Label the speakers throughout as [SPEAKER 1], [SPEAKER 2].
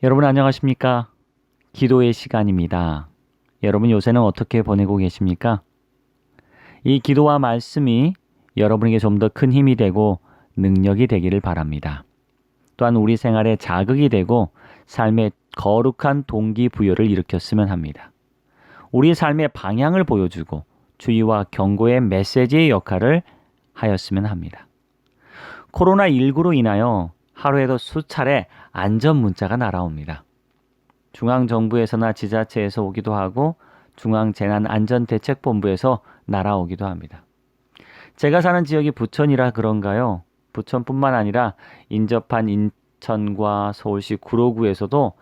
[SPEAKER 1] 여러분 안녕하십니까? 기도의 시간입니다. 여러분 요새는 어떻게 보내고 계십니까? 이 기도와 말씀이 여러분에게 좀 더 큰 힘이 되고 능력이 되기를 바랍니다. 또한 우리 생활에 자극이 되고 삶의 거룩한 동기부여를 일으켰으면 합니다. 우리 삶의 방향을 보여주고 주의와 경고의 메시지의 역할을 하였으면 합니다. 코로나19로 인하여 하루에도 수차례 안전 문자가 날아옵니다. 중앙정부에서나 지자체에서 오기도 하고 중앙재난안전대책본부에서 날아오기도 합니다. 제가 사는 지역이 부천이라 그런가요? 부천뿐만 아니라 인접한 인천과 서울시 구로구에서도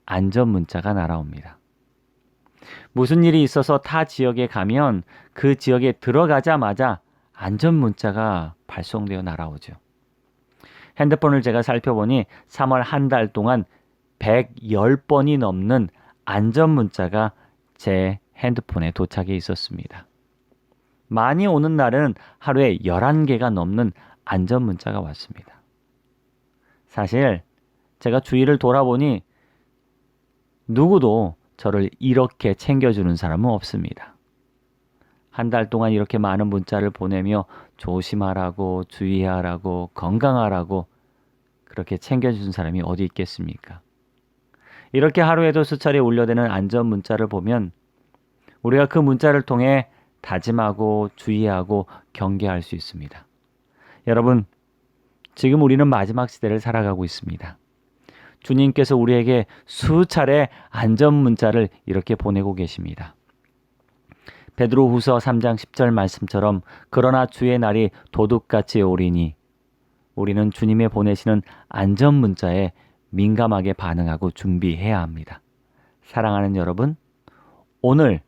[SPEAKER 1] 안전 문자가 날아옵니다. 무슨 일이 있어서 타 지역에 가면 그 지역에 들어가자마자 안전 문자가 발송되어 날아오죠. 핸드폰을 제가 살펴보니 3월 한 달 동안 110번이 넘는 안전 문자가 제 핸드폰에 도착해 있었습니다. 많이 오는 날은 하루에 11개가 넘는 안전 문자가 왔습니다. 사실 제가 주위를 돌아보니 누구도 저를 이렇게 챙겨주는 사람은 없습니다. 한 달 동안 이렇게 많은 문자를 보내며 조심하라고, 주의하라고, 건강하라고 그렇게 챙겨준 사람이 어디 있겠습니까? 이렇게 하루에도 수차례 울려대는 안전 문자를 보면 우리가 그 문자를 통해 다짐하고 주의하고 경계할 수 있습니다. 여러분, 지금 우리는 마지막 시대를 살아가고 있습니다. 주님께서 우리에게 수차례 안전 문자를 이렇게 보내고 계십니다. 베드로후서 3장 10절 말씀처럼 그러나 주의 날이 도둑같이 오리니 우리는 주님의 보내시는 안전 문자에 민감하게 반응하고 준비해야 합니다. 사랑하는 여러분, 오늘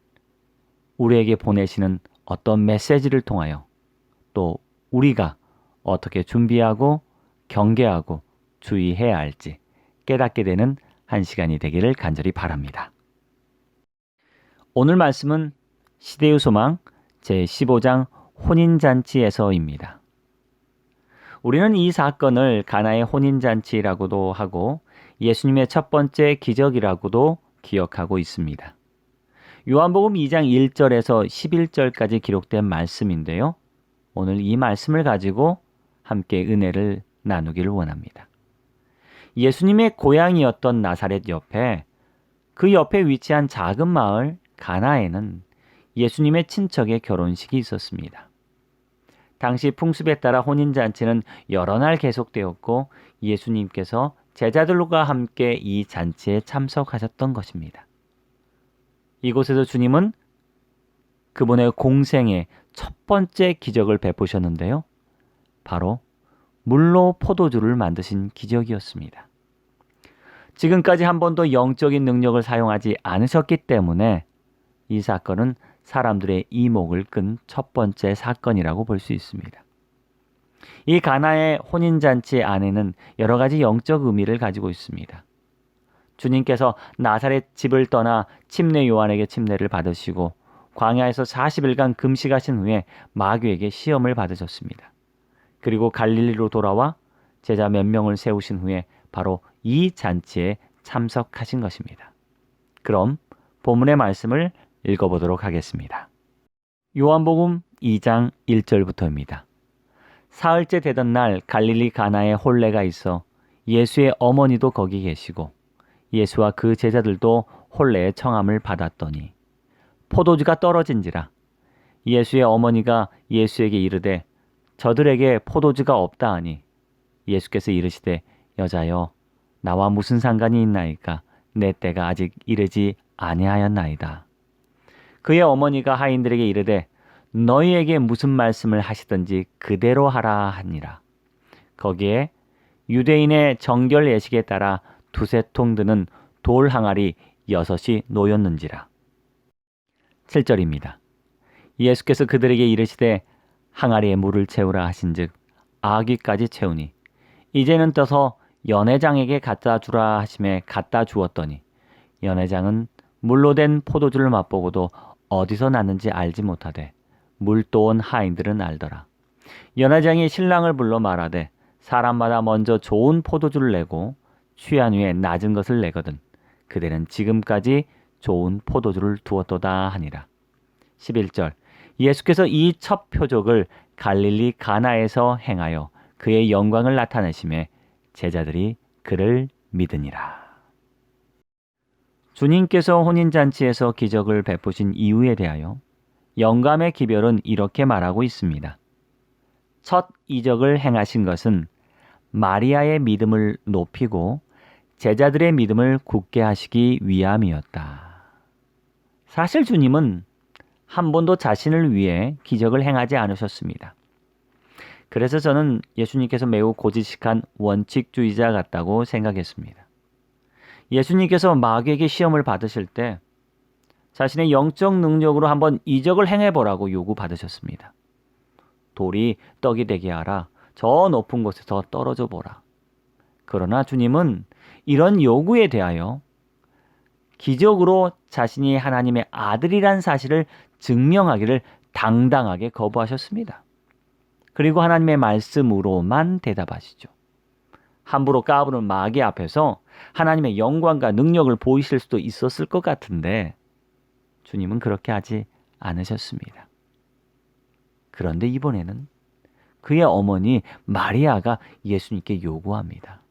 [SPEAKER 1] 우리에게 보내시는 어떤 메시지를 통하여 또 우리가 어떻게 준비하고 경계하고 주의해야 할지 깨닫게 되는 한 시간이 되기를 간절히 바랍니다. 오늘 말씀은 시대의 소망 제15장 혼인잔치에서입니다. 우리는 이 사건을 가나의 혼인잔치라고도 하고 예수님의 첫 번째 기적이라고도 기억하고 있습니다. 요한복음 2장 1절에서 11절까지 기록된 말씀인데요. 오늘 이 말씀을 가지고 함께 은혜를 나누기를 원합니다. 예수님의 고향이었던 나사렛 옆에 그 옆에 위치한 작은 마을 가나에는 예수님의 친척의 결혼식이 있었습니다. 당시 풍습에 따라 혼인잔치는 여러 날 계속되었고 예수님께서 제자들과 함께 이 잔치에 참석하셨던 것입니다. 이곳에서 주님은 그분의 공생의 첫 번째 기적을 베푸셨는데요. 바로 물로 포도주를 만드신 기적이었습니다. 지금까지 한 번도 영적인 능력을 사용하지 않으셨기 때문에 이 사건은 사람들의 이목을 끈 첫 번째 사건이라고 볼 수 있습니다. 이 가나의 혼인잔치 안에는 여러 가지 영적 의미를 가지고 있습니다. 주님께서 나사렛 집을 떠나 침례 요한에게 침례를 받으시고 광야에서 40일간 금식하신 후에 마귀에게 시험을 받으셨습니다. 그리고 갈릴리로 돌아와 제자 몇 명을 세우신 후에 바로 이 잔치에 참석하신 것입니다. 그럼 본문의 말씀을 읽어보도록 하겠습니다. 요한복음 2장 1절부터입니다. 사흘째 되던 날 갈릴리 가나에 혼례가 있어 예수의 어머니도 거기 계시고 예수와 그 제자들도 혼례의 청함을 받았더니 포도주가 떨어진지라 예수의 어머니가 예수에게 이르되 저들에게 포도주가 없다 하니 예수께서 이르시되 여자여 나와 무슨 상관이 있나이까 내 때가 아직 이르지 아니하였나이다. 그의 어머니가 하인들에게 이르되 너희에게 무슨 말씀을 하시든지 그대로 하라 하니라. 거기에 유대인의 정결 예식에 따라 두세 통 드는 돌 항아리 6이 놓였는지라. 7절입니다. 예수께서 그들에게 이르시되 항아리에 물을 채우라 하신즉 아귀까지 채우니 이제는 떠서 연회장에게 갖다 주라 하심에 갖다 주었더니 연회장은 물로 된 포도주를 맛보고도 어디서 났는지 알지 못하되 물도온 하인들은 알더라. 연회장이 신랑을 불러 말하되 사람마다 먼저 좋은 포도주를 내고 취한 후에 낮은 것을 내거든 그대는 지금까지 좋은 포도주를 두었도다 하니라. 11절 예수께서 이 첫 표적을 갈릴리 가나에서 행하여 그의 영광을 나타내심에 제자들이 그를 믿으니라. 주님께서 혼인잔치에서 기적을 베푸신 이유에 대하여 영감의 기별은 이렇게 말하고 있습니다. 첫 이적을 행하신 것은 마리아의 믿음을 높이고 제자들의 믿음을 굳게 하시기 위함이었다. 사실 주님은 한 번도 자신을 위해 기적을 행하지 않으셨습니다. 그래서 저는 예수님께서 매우 고지식한 원칙주의자 같다고 생각했습니다. 예수님께서 마귀에게 시험을 받으실 때 자신의 영적 능력으로 한번 이적을 행해보라고 요구받으셨습니다. 돌이 떡이 되게 하라. 저 높은 곳에서 떨어져 보라. 그러나 주님은 이런 요구에 대하여 기적으로 자신이 하나님의 아들이란 사실을 증명하기를 당당하게 거부하셨습니다. 그리고 하나님의 말씀으로만 대답하시죠. 함부로 까부는 마귀 앞에서 하나님의 영광과 능력을 보이실 수도 있었을 것 같은데 주님은 그렇게 하지 않으셨습니다. 그런데 이번에는 그의 어머니 마리아가 예수님께 요구합니다.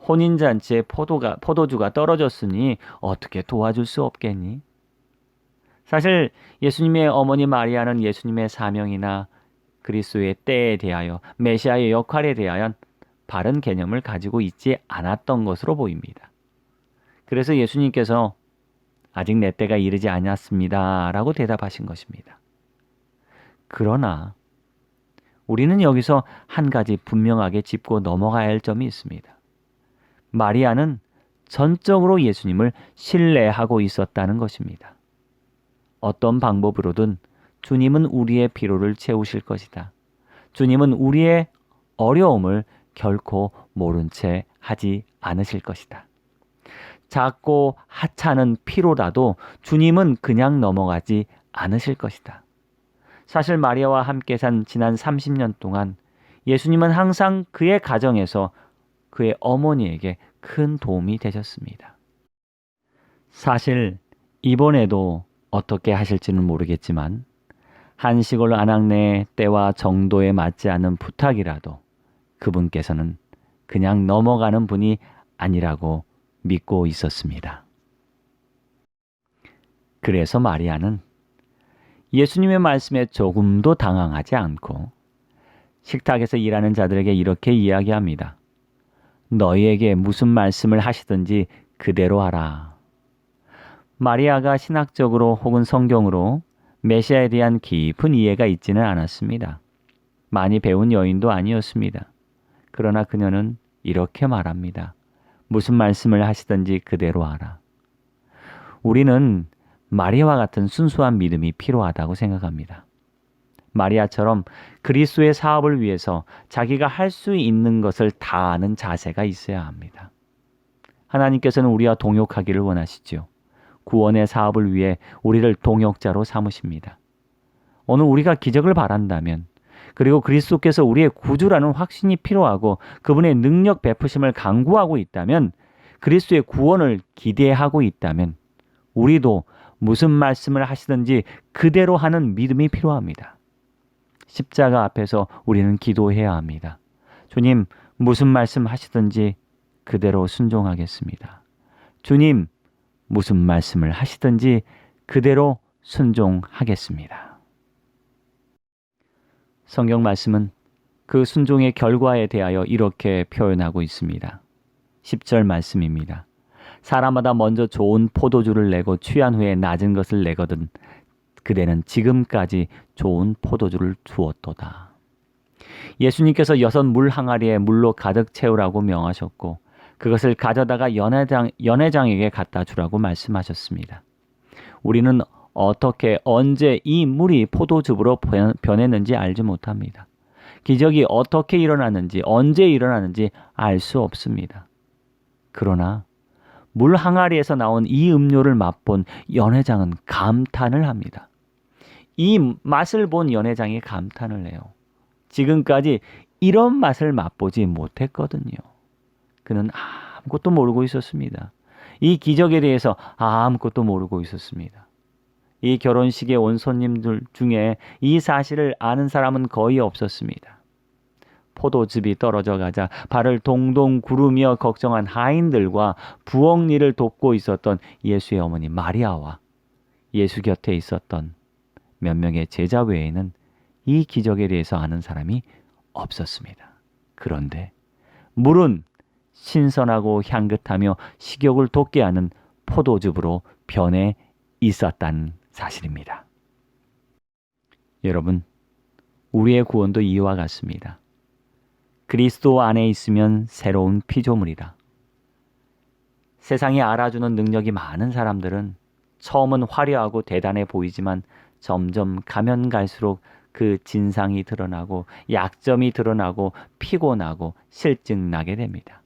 [SPEAKER 1] 혼인잔치에 포도주가 떨어졌으니 어떻게 도와줄 수 없겠니? 사실 예수님의 어머니 마리아는 예수님의 사명이나 그리스도의 때에 대하여 메시아의 역할에 대한 바른 개념을 가지고 있지 않았던 것으로 보입니다. 그래서 예수님께서 아직 내 때가 이르지 않았습니다 라고 대답하신 것입니다. 그러나 우리는 여기서 한 가지 분명하게 짚고 넘어가야 할 점이 있습니다. 마리아는 전적으로 예수님을 신뢰하고 있었다는 것입니다. 어떤 방법으로든 주님은 우리의 피로를 채우실 것이다. 주님은 우리의 어려움을 결코 모른 채 하지 않으실 것이다. 작고 하찮은 피로라도 주님은 그냥 넘어가지 않으실 것이다. 사실 마리아와 함께 산 지난 30년 동안 예수님은 항상 그의 가정에서 그의 어머니에게 큰 도움이 되셨습니다. 사실 이번에도 어떻게 하실지는 모르겠지만 한시골 안악내의 때와 정도에 맞지 않는 부탁이라도 그분께서는 그냥 넘어가는 분이 아니라고 믿고 있었습니다. 그래서 마리아는 예수님의 말씀에 조금도 당황하지 않고 식탁에서 일하는 자들에게 이렇게 이야기합니다. 너희에게 무슨 말씀을 하시든지 그대로 하라. 마리아가 신학적으로 혹은 성경으로 메시아에 대한 깊은 이해가 있지는 않았습니다. 많이 배운 여인도 아니었습니다. 그러나 그녀는 이렇게 말합니다. 무슨 말씀을 하시든지 그대로 하라. 우리는 마리아와 같은 순수한 믿음이 필요하다고 생각합니다. 마리아처럼 그리스도의 사업을 위해서 자기가 할 수 있는 것을 다하는 자세가 있어야 합니다. 하나님께서는 우리와 동역하기를 원하시죠. 구원의 사업을 위해 우리를 동역자로 삼으십니다. 오늘 우리가 기적을 바란다면 그리고 그리스도께서 우리의 구주라는 확신이 필요하고 그분의 능력 베푸심을 간구하고 있다면 그리스도의 구원을 기대하고 있다면 우리도 무슨 말씀을 하시든지 그대로 하는 믿음이 필요합니다. 십자가 앞에서 우리는 기도해야 합니다. 주님, 무슨 말씀 하시든지 그대로 순종하겠습니다. 주님, 무슨 말씀을 하시든지 그대로 순종하겠습니다. 성경 말씀은 그 순종의 결과에 대하여 이렇게 표현하고 있습니다. 10절 말씀입니다. 사람마다 먼저 좋은 포도주를 내고 취한 후에 낮은 것을 내거든 그대는 지금까지 좋은 포도주를 주었도다. 예수님께서 6 물 항아리에 물로 가득 채우라고 명하셨고 그것을 가져다가 연회장에게 갖다 주라고 말씀하셨습니다. 우리는 어떻게 언제 이 물이 포도즙으로 변했는지 알지 못합니다. 기적이 어떻게 일어났는지 언제 일어났는지 알 수 없습니다. 그러나 물 항아리에서 나온 이 음료를 맛본 연회장은 감탄을 합니다. 이 맛을 본 연회장이 감탄을 해요. 지금까지 이런 맛을 맛보지 못했거든요. 그는 아무것도 모르고 있었습니다. 이 기적에 대해서 아무것도 모르고 있었습니다. 이 결혼식에 온 손님들 중에 이 사실을 아는 사람은 거의 없었습니다. 포도즙이 떨어져 가자 발을 동동 구르며 걱정한 하인들과 부엌 일을 돕고 있었던 예수의 어머니 마리아와 예수 곁에 있었던 몇 명의 제자 외에는 이 기적에 대해서 아는 사람이 없었습니다. 그런데 물은 신선하고 향긋하며 식욕을 돋게 하는 포도즙으로 변해 있었다는 사실입니다. 여러분, 우리의 구원도 이와 같습니다. 그리스도 안에 있으면 새로운 피조물이다. 세상이 알아주는 능력이 많은 사람들은 처음은 화려하고 대단해 보이지만 점점 가면 갈수록 그 진상이 드러나고 약점이 드러나고 피곤하고 실증나게 됩니다.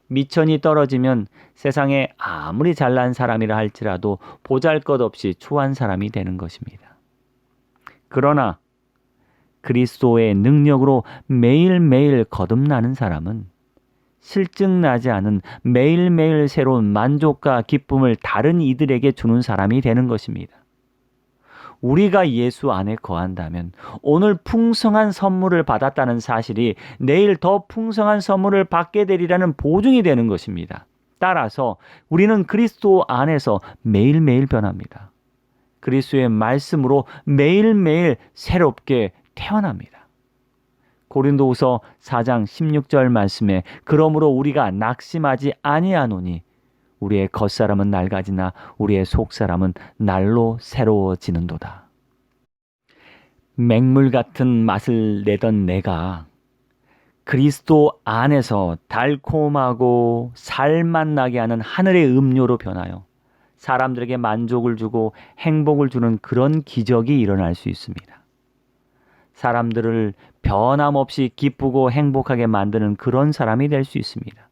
[SPEAKER 1] 미천이 떨어지면 세상에 아무리 잘난 사람이라 할지라도 보잘것없이 추한 사람이 되는 것입니다. 그러나 그리스도의 능력으로 매일매일 거듭나는 사람은 실증나지 않은 매일매일 새로운 만족과 기쁨을 다른 이들에게 주는 사람이 되는 것입니다. 우리가 예수 안에 거한다면 오늘 풍성한 선물을 받았다는 사실이 내일 더 풍성한 선물을 받게 되리라는 보증이 되는 것입니다. 따라서 우리는 그리스도 안에서 매일매일 변합니다. 그리스도의 말씀으로 매일매일 새롭게 태어납니다. 고린도후서 4장 16절 말씀에 그러므로 우리가 낙심하지 아니하노니 우리의 겉사람은 낡아지나 우리의 속사람은 날로 새로워지는도다. 맹물 같은 맛을 내던 내가 그리스도 안에서 달콤하고 살맛 나게 하는 하늘의 음료로 변하여 사람들에게 만족을 주고 행복을 주는 그런 기적이 일어날 수 있습니다. 사람들을 변함없이 기쁘고 행복하게 만드는 그런 사람이 될 수 있습니다.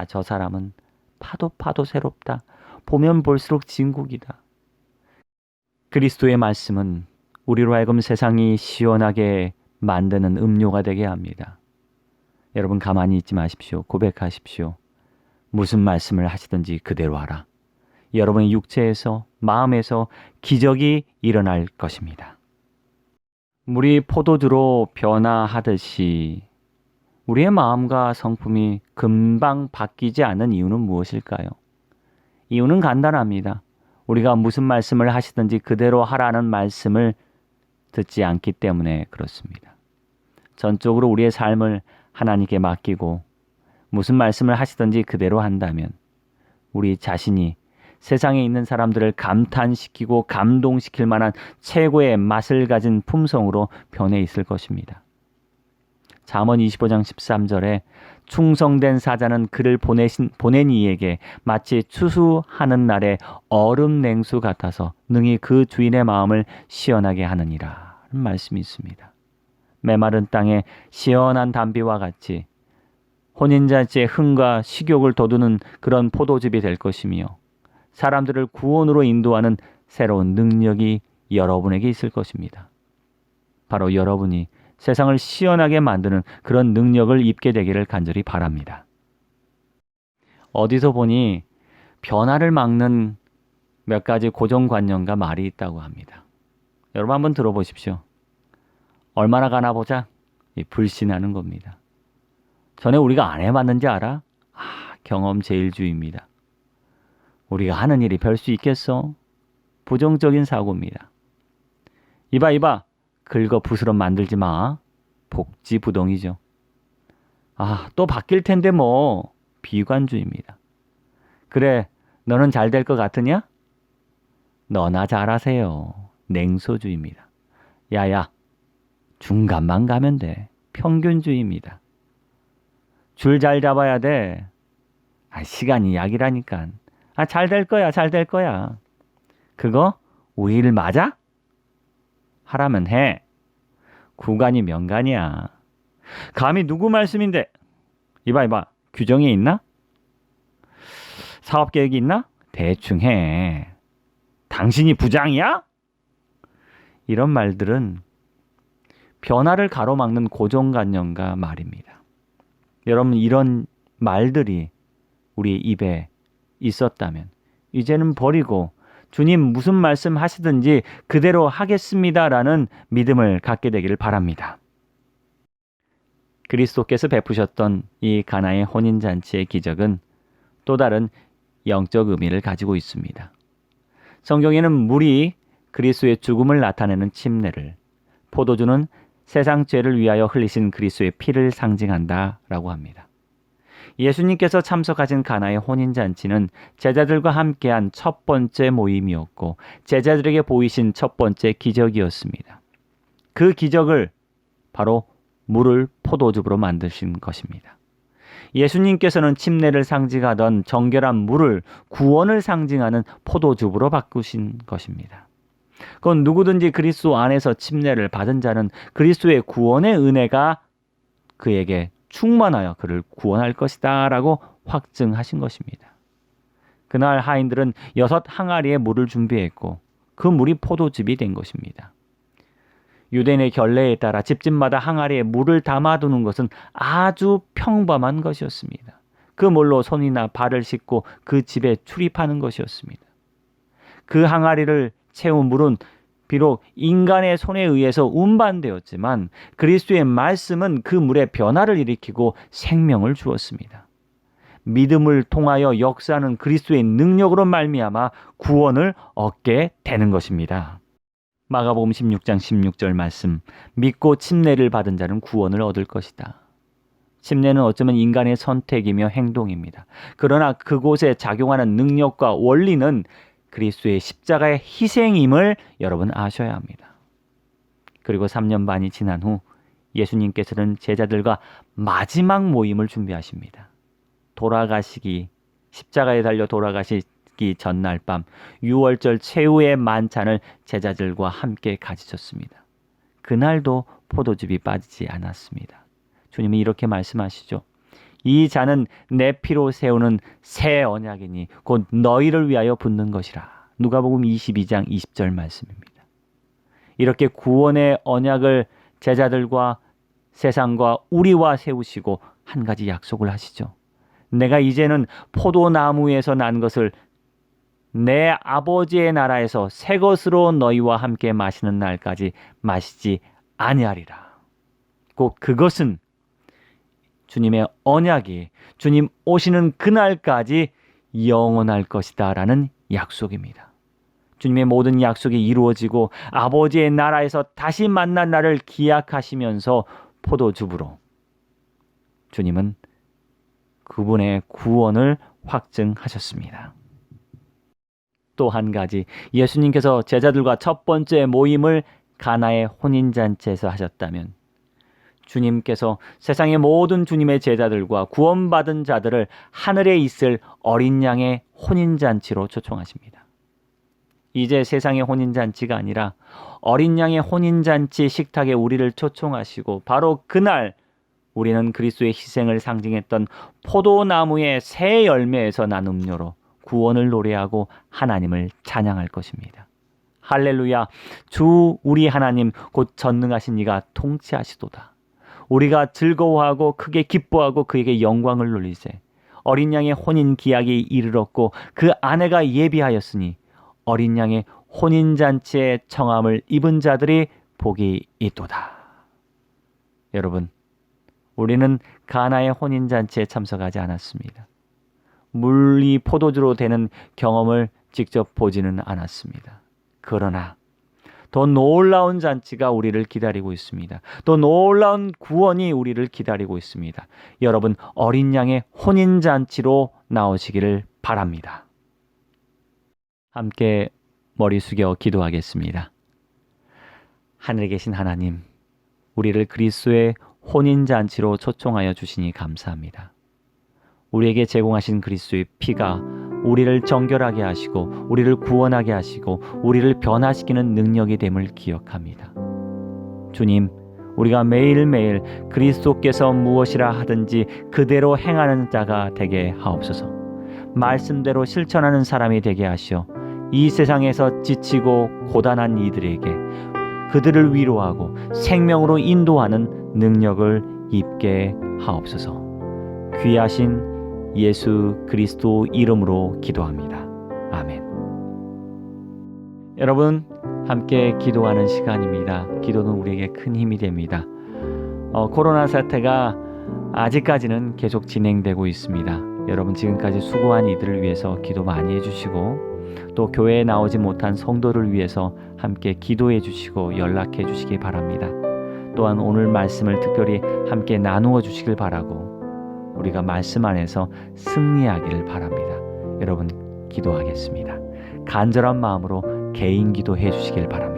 [SPEAKER 1] 저 사람은 파도 새롭다. 보면 볼수록 진국이다. 그리스도의 말씀은 우리로 하여금 세상이 시원하게 만드는 음료가 되게 합니다. 여러분 가만히 있지 마십시오. 고백하십시오. 무슨 말씀을 하시든지 그대로 하라. 여러분의 육체에서 마음에서 기적이 일어날 것입니다. 물이 포도주로 변화하듯이 우리의 마음과 성품이 금방 바뀌지 않는 이유는 무엇일까요? 이유는 간단합니다. 우리가 무슨 말씀을 하시든지 그대로 하라는 말씀을 듣지 않기 때문에 그렇습니다. 전적으로 우리의 삶을 하나님께 맡기고 무슨 말씀을 하시든지 그대로 한다면 우리 자신이 세상에 있는 사람들을 감탄시키고 감동시킬 만한 최고의 맛을 가진 품성으로 변해 있을 것입니다. 잠언 25장 13절에 충성된 사자는 그를 보낸 이에게 마치 추수하는 날의 얼음 냉수 같아서 능히 그 주인의 마음을 시원하게 하느니라 하는 말씀이 있습니다. 메마른 땅에 시원한 담비와 같이 혼인잔치의 흥과 식욕을 돋우는 그런 포도즙이 될 것이며 사람들을 구원으로 인도하는 새로운 능력이 여러분에게 있을 것입니다. 바로 여러분이 세상을 시원하게 만드는 그런 능력을 입게 되기를 간절히 바랍니다. 어디서 보니 변화를 막는 몇 가지 고정관념과 말이 있다고 합니다. 여러분 한번 들어보십시오. 얼마나 가나 보자. 불신하는 겁니다. 전에 우리가 안 해봤는지 알아? 경험 제일주의입니다. 우리가 하는 일이 별 수 있겠어? 부정적인 사고입니다. 이봐. 긁어 부스럼 만들지 마. 복지부동이죠. 또 바뀔 텐데 뭐. 비관주의입니다. 그래, 너는 잘 될 것 같으냐? 너나 잘하세요. 냉소주의입니다. 야야, 중간만 가면 돼. 평균주의입니다. 줄 잘 잡아야 돼. 시간이 약이라니까. 잘 될 거야, 잘 될 거야. 그거 우리 일 맞아? 하라면 해. 구간이 명간이야. 감히 누구 말씀인데? 이봐. 규정이 있나? 사업 계획이 있나? 대충 해. 당신이 부장이야? 이런 말들은 변화를 가로막는 고정관념과 말입니다. 여러분 이런 말들이 우리 입에 있었다면 이제는 버리고 주님 무슨 말씀 하시든지 그대로 하겠습니다라는 믿음을 갖게 되기를 바랍니다. 그리스도께서 베푸셨던 이 가나의 혼인잔치의 기적은 또 다른 영적 의미를 가지고 있습니다. 성경에는 물이 그리스도의 죽음을 나타내는 침례를, 포도주는 세상 죄를 위하여 흘리신 그리스도의 피를 상징한다라고 합니다. 예수님께서 참석하신 가나의 혼인잔치는 제자들과 함께한 첫 번째 모임이었고 제자들에게 보이신 첫 번째 기적이었습니다. 그 기적을 바로 물을 포도즙으로 만드신 것입니다. 예수님께서는 침례를 상징하던 정결한 물을 구원을 상징하는 포도즙으로 바꾸신 것입니다. 그건 누구든지 그리스도 안에서 침례를 받은 자는 그리스도의 구원의 은혜가 그에게 충만하여 그를 구원할 것이다 라고 확증하신 것입니다. 그날 하인들은 6 항아리의 물을 준비했고 그 물이 포도즙이 된 것입니다. 유대인의 결례에 따라 집집마다 항아리에 물을 담아두는 것은 아주 평범한 것이었습니다. 그 물로 손이나 발을 씻고 그 집에 출입하는 것이었습니다. 그 항아리를 채운 물은 비록 인간의 손에 의해서 운반되었지만 그리스도의 말씀은 그 물에 변화를 일으키고 생명을 주었습니다. 믿음을 통하여 역사하는 그리스도의 능력으로 말미암아 구원을 얻게 되는 것입니다. 마가복음 16장 16절 말씀, 믿고 침례를 받은 자는 구원을 얻을 것이다. 침례는 어쩌면 인간의 선택이며 행동입니다. 그러나 그곳에 작용하는 능력과 원리는 그리스도의 십자가의 희생임을 여러분 아셔야 합니다. 그리고 3년 반이 지난 후 예수님께서는 제자들과 마지막 모임을 준비하십니다. 십자가에 달려 돌아가시기 전날 밤 유월절 최후의 만찬을 제자들과 함께 가지셨습니다. 그날도 포도즙이 빠지지 않았습니다. 주님이 이렇게 말씀하시죠. 이 잔은 내 피로 세우는 새 언약이니 곧 너희를 위하여 붓는 것이라. 누가복음 22장 20절 말씀입니다. 이렇게 구원의 언약을 제자들과 세상과 우리와 세우시고 한 가지 약속을 하시죠. 내가 이제는 포도나무에서 난 것을 내 아버지의 나라에서 새 것으로 너희와 함께 마시는 날까지 마시지 아니하리라. 곧 그것은 주님의 언약이 주님 오시는 그날까지 영원할 것이다 라는 약속입니다. 주님의 모든 약속이 이루어지고 아버지의 나라에서 다시 만난 날을 기약하시면서 포도즙으로 주님은 그분의 구원을 확증하셨습니다. 또 한 가지, 예수님께서 제자들과 첫 번째 모임을 가나의 혼인잔치에서 하셨다면 주님께서 세상의 모든 주님의 제자들과 구원받은 자들을 하늘에 있을 어린 양의 혼인잔치로 초청하십니다. 이제 세상의 혼인잔치가 아니라 어린 양의 혼인잔치 식탁에 우리를 초청하시고 바로 그날 우리는 그리스도의 희생을 상징했던 포도나무의 새 열매에서 난 음료로 구원을 노래하고 하나님을 찬양할 것입니다. 할렐루야, 주 우리 하나님 곧 전능하신 이가 통치하시도다. 우리가 즐거워하고 크게 기뻐하고 그에게 영광을 돌리세. 어린 양의 혼인 기약이 이르렀고 그 아내가 예비하였으니 어린 양의 혼인잔치의 청함을 입은 자들이 복이 있도다. 여러분, 우리는 가나의 혼인잔치에 참석하지 않았습니다. 물이 포도주로 되는 경험을 직접 보지는 않았습니다. 그러나 더 놀라운 잔치가 우리를 기다리고 있습니다. 더 놀라운 구원이 우리를 기다리고 있습니다. 여러분, 어린 양의 혼인잔치로 나오시기를 바랍니다. 함께 머리 숙여 기도하겠습니다. 하늘에 계신 하나님, 우리를 그리스도의 혼인잔치로 초청하여 주시니 감사합니다. 우리에게 제공하신 그리스도의 피가 우리를 정결하게 하시고 우리를 구원하게 하시고 우리를 변화시키는 능력이 됨을 기억합니다. 주님, 우리가 매일매일 그리스도께서 무엇이라 하든지 그대로 행하는 자가 되게 하옵소서. 말씀대로 실천하는 사람이 되게 하시어 이 세상에서 지치고 고단한 이들에게 그들을 위로하고 생명으로 인도하는 능력을 입게 하옵소서. 귀하신 예수 그리스도 이름으로 기도합니다. 아멘. 여러분, 함께 기도하는 시간입니다. 기도는 우리에게 큰 힘이 됩니다. 코로나 사태가 아직까지는 계속 진행되고 있습니다. 여러분, 지금까지 수고한 이들을 위해서 기도 많이 해주시고, 또 교회에 나오지 못한 성도를 위해서 함께 기도해 주시고 연락해 주시기 바랍니다. 또한 오늘 말씀을 특별히 함께 나누어 주시길 바라고, 우리가 말씀 안에서 승리하기를 바랍니다. 여러분, 기도하겠습니다. 간절한 마음으로 개인 기도해 주시길 바랍니다.